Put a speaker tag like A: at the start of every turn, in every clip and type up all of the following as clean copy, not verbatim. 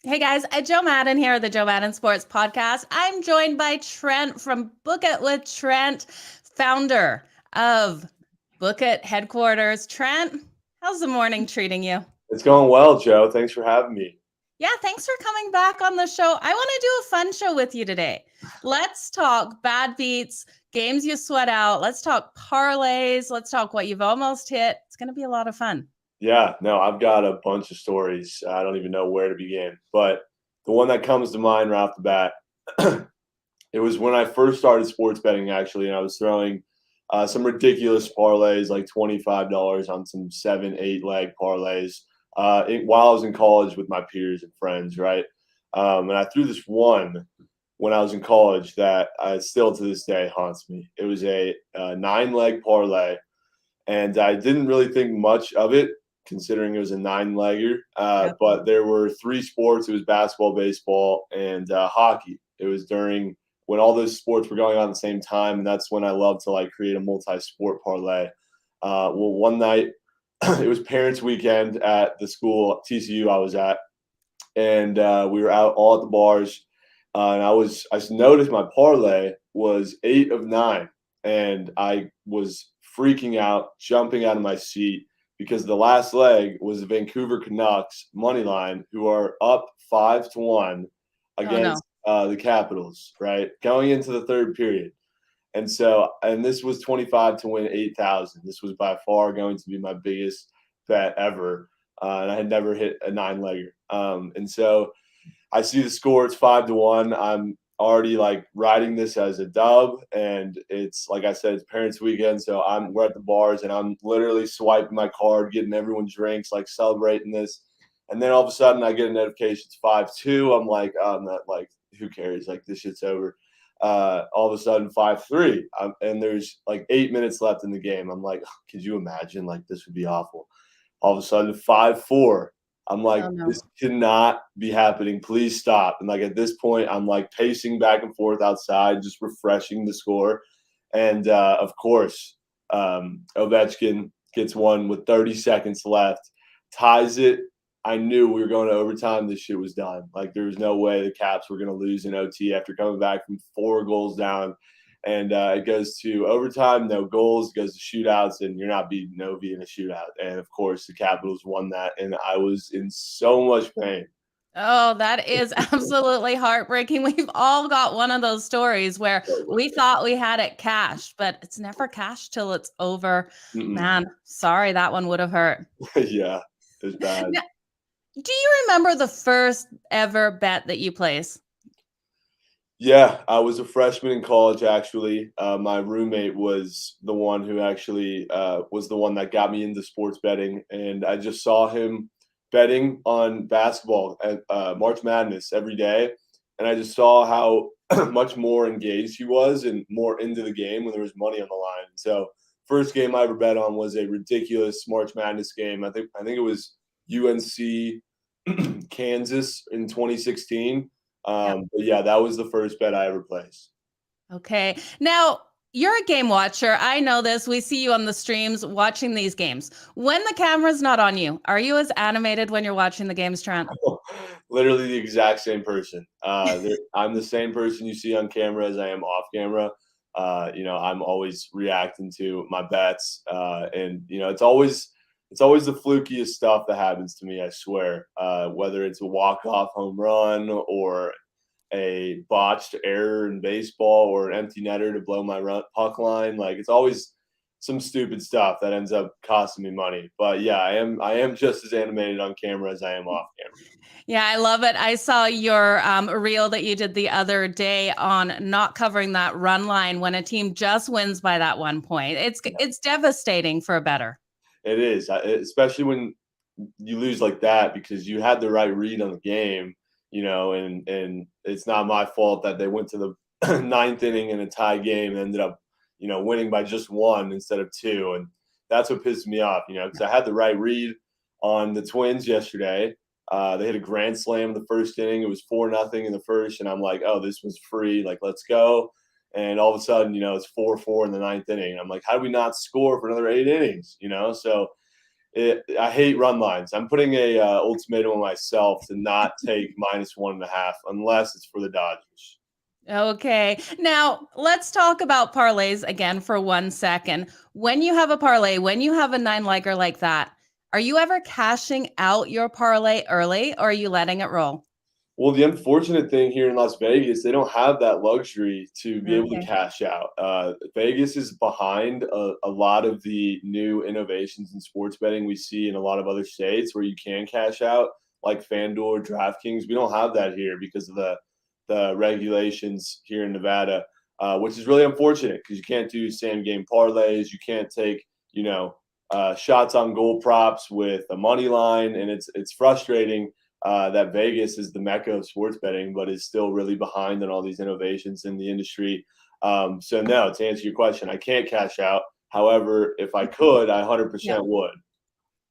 A: Hey guys, Joe Madden here, the Joe Madden Sports Podcast. I'm joined by Trent from Book It with Trent, founder of Book It headquarters. Trent, how's the morning treating you?
B: It's going well, Joe. Thanks for having me.
A: Yeah, thanks for coming back on the show. I want to do a fun show with you today. Let's talk bad beats, games you sweat out. Let's talk parlays. Let's talk what you've almost hit. It's going to be a lot of fun.
B: Yeah, no, I've got a bunch of stories. I don't even know where to begin. But the one that comes to mind right off the bat, it was when I first started sports betting, actually, and I was throwing some ridiculous parlays, like $25 on some 7, 8 leg parlays while I was in college with my peers and friends, right? And I threw this one when I was in college that still to this day haunts me. It was a 9 leg parlay, and I didn't really think much of it considering it was a 9 legger.
A: Yep.
B: But there were 3 sports. It was basketball, baseball, and hockey. It was during when all those sports were going on at the same time, and that's when I love to like create a multi-sport parlay. Well, one night it was parents' weekend at the school TCU I was at, and we were out all at the bars. And I noticed my parlay was 8 of 9, and I was freaking out, jumping out of my seat because the last leg was the Vancouver Canucks money line, who are up 5-1
A: Oh no.
B: against the Capitals, right, going into the third period. And this was 25 to win 8,000. This was by far going to be my biggest bet ever, and I had never hit a 9 legger. And so I see the score; it's 5-1. I'm already like riding this as a dub, and it's like I said, it's parents' weekend, so we're at the bars, and I'm literally swiping my card, getting everyone drinks, like celebrating this. And then all of a sudden, I get a notification; it's 5-2. I'm like, oh, I'm not like, who cares? Like this shit's over. All of a sudden 5-3, and there's like 8 minutes left in the game. I'm like, could you imagine? Like this would be awful. All of a sudden 5-4. I'm like,
A: Oh no.
B: this cannot be happening. Please stop. And like at this point, I'm like pacing back and forth outside, just refreshing the score. And of course, Ovechkin gets one with 30 seconds left, ties it. I knew we were going to overtime. This shit was done. Like there was no way the Caps were going to lose in OT after coming back from 4 goals down. And it goes to overtime, no goals, goes to shootouts, and you're not beating Novi in a shootout. And of course, the Capitals won that, and I was in so much pain.
A: Oh, that is absolutely heartbreaking. We've all got one of those stories where we thought we had it cashed, but it's never cashed till it's over.
B: Mm-mm.
A: Man, sorry, that one would have hurt.
B: Yeah, it was bad.
A: Now, do you remember the first ever bet that you placed?
B: Yeah, I was a freshman in college, actually. My roommate was the one who actually was the one that got me into sports betting. And I just saw him betting on basketball at March Madness every day. And I just saw how much more engaged he was and more into the game when there was money on the line. So, first game I ever bet on was a ridiculous March Madness game. I think it was UNC Kansas in 2016.
A: Yeah.
B: But yeah, that was the first bet I ever placed.
A: Okay. Now, you're a game watcher. I know this. We see you on the streams watching these games. When the camera's not on you, are you as animated when you're watching the games, Trent?
B: Literally the exact same person. I'm the same person you see on camera as I am off camera. I'm always reacting to my bets, and it's always the flukiest stuff that happens to me. I swear, whether it's a walk-off home run or a botched error in baseball or an empty netter to blow my puck line. Like it's always some stupid stuff that ends up costing me money. But yeah, I am just as animated on camera as I am off camera.
A: Yeah, I love it. I saw your reel that you did the other day on not covering that run line when a team just wins by that 1 point. It's devastating for a bettor.
B: It is, especially when you lose like that because you had the right read on the game, and it's not my fault that they went to the ninth inning in a tie game and ended up, winning by just 1 instead of 2. And that's what pissed me off, because I had the right read on the Twins yesterday. They hit a grand slam in the first inning. It was 4-0 in the first, and I'm like, oh, this was free. Like, let's go. And all of a sudden, it's 4-4 in the ninth inning. I'm like, how do we not score for another 8 innings? So I hate run lines. I'm putting a ultimatum on myself to not take -1.5 unless it's for the Dodgers.
A: Okay. Now, let's talk about parlays again for 1 second. When you have a parlay, when you have a 9-legger like that, are you ever cashing out your parlay early or are you letting it roll?
B: Well, the unfortunate thing here in Las Vegas, they don't have that luxury to be able to
A: Okay.
B: cash out. Vegas is behind a lot of the new innovations in sports betting we see in a lot of other states where you can cash out, like FanDuel or DraftKings. We don't have that here because of the regulations here in Nevada, which is really unfortunate because you can't do same game parlays. You can't take, shots on goal props with a money line, and it's frustrating that Vegas is the mecca of sports betting, but is still really behind on all these innovations in the industry. So no, to answer your question, I can't cash out. However, if I could, I 100% would.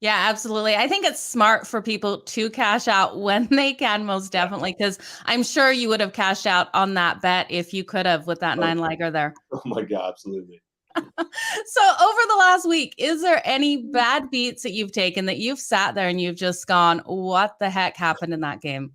A: Yeah, absolutely. I think it's smart for people to cash out when they can, most definitely, because I'm sure you would have cashed out on that bet if you could have with that
B: Oh,
A: 9-legger there.
B: oh my God, absolutely.
A: So over the last week, is there any bad beats that you've taken that you've sat there and you've just gone, what the heck happened in that game?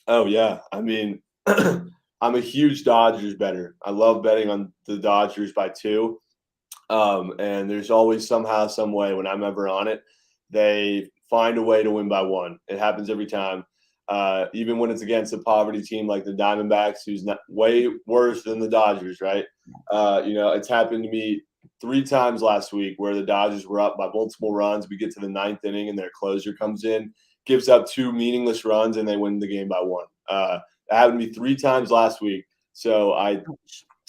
B: Oh yeah. I mean, I'm a huge Dodgers bettor. I love betting on the Dodgers by 2. And there's always somehow, some way when I'm ever on it, they find a way to win by 1. It happens every time. Even when it's against a poverty team like the Diamondbacks, who's not way worse than the Dodgers, right? It's happened to me 3 times last week where the Dodgers were up by multiple runs. We get to the 9th inning and their closer comes in, gives up 2 meaningless runs, and they win the game by 1. That happened to me 3 times last week. So I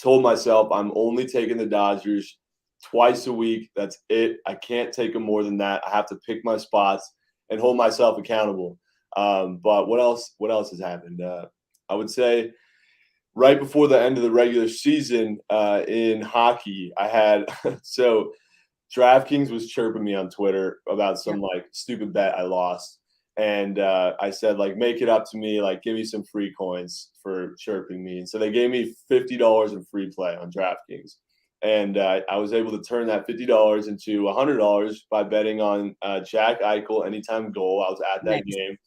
B: told myself I'm only taking the Dodgers twice a week. That's it. I can't take them more than that. I have to pick my spots and hold myself accountable. But what else? What else has happened? I would say right before the end of the regular season in hockey, I had so DraftKings was chirping me on Twitter about some like stupid bet I lost. And I said, like, make it up to me, like, give me some free coins for chirping me. And so they gave me $50 in free play on DraftKings. And I was able to turn that $50 into $100 by betting on Jack Eichel anytime goal. I was at that game.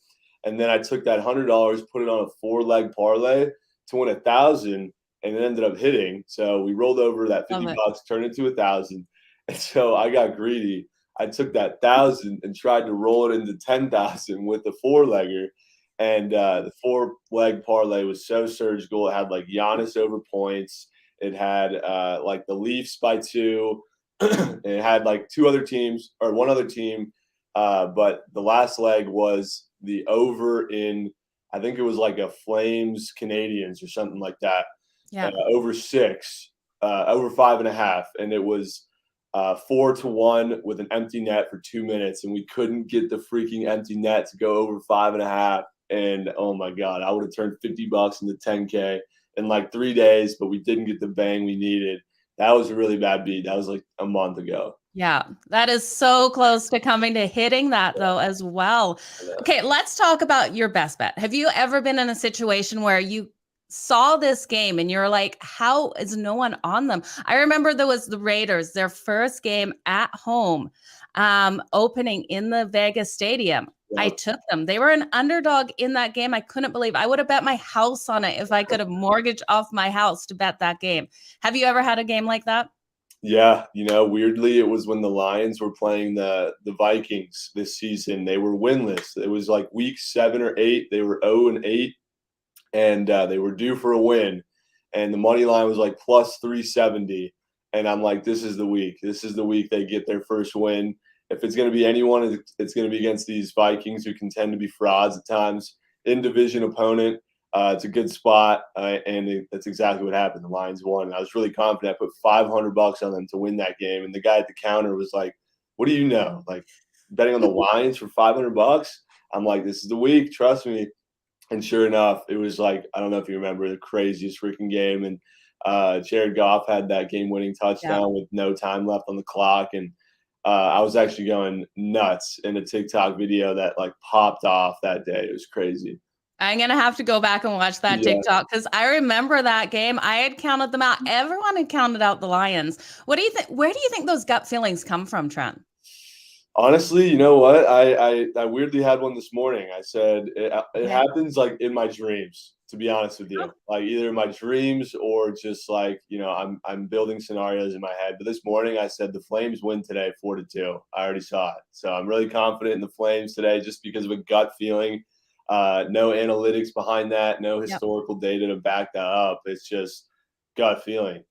B: And then I took that $100, put it on a 4-leg parlay to win 1,000, and it ended up hitting. So we rolled over that $50, turned it to 1,000. And so I got greedy. I took that 1,000 and tried to roll it into 10,000 with the 4-legger. And the 4-leg parlay was so surgical. It had like Giannis over points. It had like the Leafs by 2. It had like 2 other teams or 1 other team. But the last leg was the over in, I think it was like a Flames Canadians or something like that.
A: Yeah.
B: Over 6, over 5.5. And it was 4-1 with an empty net for 2 minutes. And we couldn't get the freaking empty net to go over 5.5. And oh my God, I would have turned $50 into 10K in like 3 days, but we didn't get the bang we needed. That was a really bad beat. That was like a month ago.
A: Yeah, that is so close to coming to hitting that though as well. Okay, let's talk about your best bet. Have you ever been in a situation where you saw this game and you're like, how is no one on them? I remember there was the Raiders, their first game at home, opening in the Vegas stadium. I took them. They were an underdog in that game. I couldn't believe I would have bet my house on it if I could have mortgaged off my house to bet that game. Have you ever had a game like that?
B: Yeah, weirdly, it was when the Lions were playing the Vikings this season. They were winless. It was like week 7 or 8. They were 0-8, and they were due for a win. And the money line was like plus 370. And I'm like, this is the week. This is the week they get their first win. If it's going to be anyone, it's going to be against these Vikings who can tend to be frauds at times. In division opponent. It's a good spot, and that's exactly what happened. The Lions won. And I was really confident. I put $500 on them to win that game, and the guy at the counter was like, "What do you know? Like betting on the Lions for $500?" I'm like, "This is the week. Trust me." And sure enough, it was like, I don't know if you remember, the craziest freaking game. And Jared Goff had that game-winning touchdown with no time left on the clock, and I was actually going nuts in a TikTok video that like popped off that day. It was crazy.
A: I'm going to have to go back and watch that TikTok because I remember that game. I had counted them out. Everyone had counted out the Lions. What do you think? Where do you think those gut feelings come from, Trent?
B: Honestly, you know what? I weirdly had one this morning. I said it
A: Yeah.
B: happens like in my dreams, to be honest with
A: Oh,
B: you. Like either in my dreams or just like, I'm building scenarios in my head. But this morning I said the Flames win today 4-2. I already saw it. So I'm really confident in the Flames today just because of a gut feeling. No analytics behind that, no
A: yep.
B: historical data to back that up. It's just gut feeling.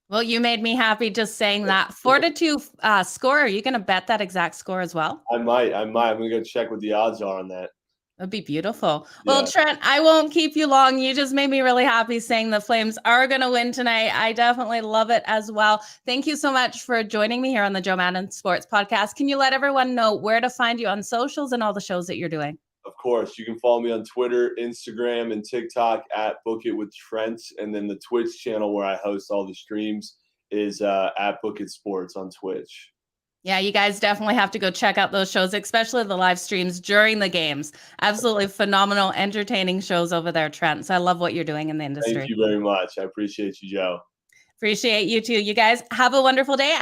A: Well, you made me happy just saying that. 4-2 score. Are you going to bet that exact score as well?
B: I might. I'm gonna go check what the odds are on that.
A: That'd be beautiful. Well,
B: Yeah.
A: Trent, I won't keep you long. You just made me really happy saying the Flames are going to win tonight. I definitely love it as well. Thank you so much for joining me here on the Joe Madden Sports Podcast. Can you let everyone know where to find you on socials and all the shows that you're doing?
B: Of course, you can follow me on Twitter, Instagram, and TikTok at Book It with Trent, and then the Twitch channel where I host all the streams is at Book It Sports on Twitch.
A: Yeah, you guys definitely have to go check out those shows, especially the live streams during the games. Absolutely phenomenal, entertaining shows over there, Trent. So I love what you're doing in the industry.
B: Thank you very much. I appreciate you, Joe.
A: Appreciate you too. You guys have a wonderful day.